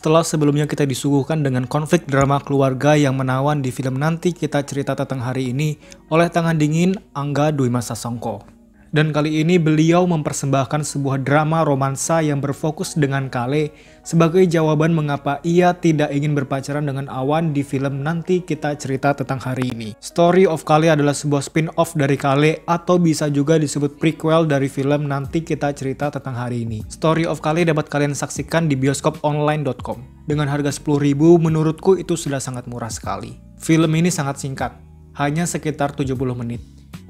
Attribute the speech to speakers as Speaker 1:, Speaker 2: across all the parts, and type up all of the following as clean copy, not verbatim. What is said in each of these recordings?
Speaker 1: Setelah sebelumnya kita disuguhkan dengan konflik drama keluarga yang menawan di film Nanti Kita Cerita Tentang Hari Ini oleh tangan dingin Angga Dwi Masa Songko. Dan kali ini beliau mempersembahkan sebuah drama romansa yang berfokus dengan Kale sebagai jawaban mengapa ia tidak ingin berpacaran dengan Awan di film Nanti Kita Cerita Tentang Hari Ini. Story of Kale adalah sebuah spin-off dari Kale atau bisa juga disebut prequel dari film Nanti Kita Cerita Tentang Hari Ini. Story of Kale dapat kalian saksikan di bioskoponline.com. Dengan harga 10.000 menurutku itu sudah sangat murah sekali. Film ini sangat singkat, hanya sekitar 70 menit.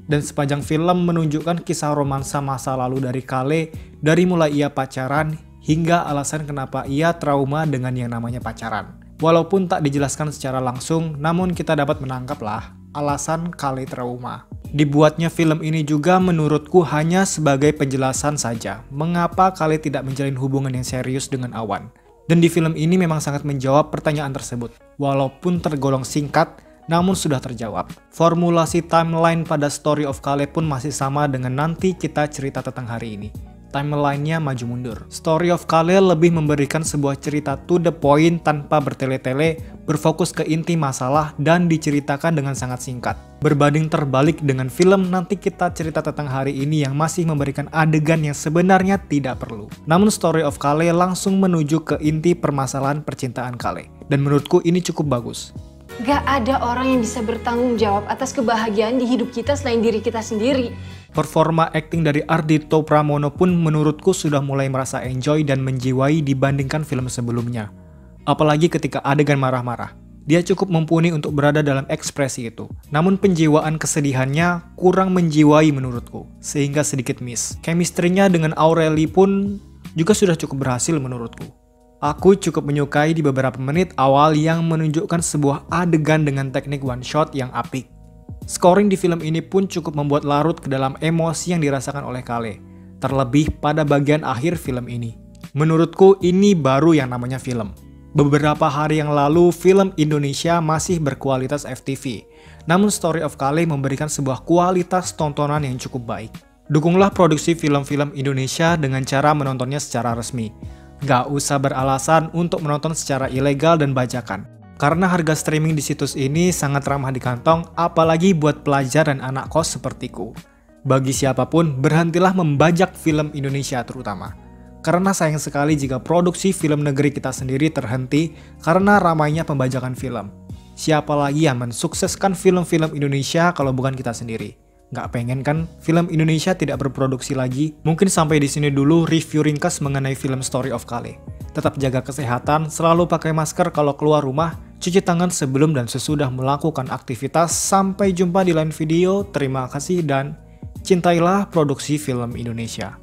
Speaker 1: Dan sepanjang film menunjukkan kisah romansa masa lalu dari Kale dari mulai ia pacaran hingga alasan kenapa ia trauma dengan yang namanya pacaran. Walaupun tak dijelaskan secara langsung, namun kita dapat menangkaplah alasan Kale trauma. Dibuatnya film ini juga menurutku hanya sebagai penjelasan saja mengapa Kale tidak menjalin hubungan yang serius dengan Awan. Dan di film ini memang sangat menjawab pertanyaan tersebut. Walaupun tergolong singkat, namun sudah terjawab. Formulasi timeline pada Story of Kale pun masih sama dengan Nanti Kita Cerita Tentang Hari Ini. Timelinenya maju mundur. Story of Kale lebih memberikan sebuah cerita to the point tanpa bertele-tele, berfokus ke inti masalah dan diceritakan dengan sangat singkat. Berbanding terbalik dengan film Nanti Kita Cerita Tentang Hari Ini yang masih memberikan adegan yang sebenarnya tidak perlu. Namun Story of Kale langsung menuju ke inti permasalahan percintaan Kale. Dan menurutku ini cukup bagus.
Speaker 2: Gak ada orang yang bisa bertanggung jawab atas kebahagiaan di hidup kita selain diri kita sendiri.
Speaker 1: Performa akting dari Ardhito Pramono pun menurutku sudah mulai merasa enjoy dan menjiwai dibandingkan film sebelumnya. Apalagi ketika adegan marah-marah. Dia cukup mumpuni untuk berada dalam ekspresi itu. Namun penjiwaan kesedihannya kurang menjiwai menurutku, sehingga sedikit miss. Chemistry-nya dengan Aureli pun juga sudah cukup berhasil menurutku. Aku cukup menyukai di beberapa menit awal yang menunjukkan sebuah adegan dengan teknik one shot yang apik. Scoring di film ini pun cukup membuat larut ke dalam emosi yang dirasakan oleh Kale, terlebih pada bagian akhir film ini. Menurutku ini baru yang namanya film. Beberapa hari yang lalu film Indonesia masih berkualitas FTV, namun Story of Kale memberikan sebuah kualitas tontonan yang cukup baik. Dukunglah produksi film-film Indonesia dengan cara menontonnya secara resmi. Gak usah beralasan untuk menonton secara ilegal dan bajakan. Karena harga streaming di situs ini sangat ramah di kantong, apalagi buat pelajar dan anak kos sepertiku. Bagi siapapun, berhentilah membajak film Indonesia terutama. Karena sayang sekali jika produksi film negeri kita sendiri terhenti karena ramainya pembajakan film. Siapa lagi yang mensukseskan film-film Indonesia kalau bukan kita sendiri? Nggak pengen kan film Indonesia tidak berproduksi lagi? Mungkin sampai di sini dulu review ringkas mengenai film Story of Kale. Tetap jaga kesehatan, selalu pakai masker kalau keluar rumah, cuci tangan sebelum dan sesudah melakukan aktivitas. Sampai jumpa di lain video, terima kasih dan cintailah produksi film Indonesia.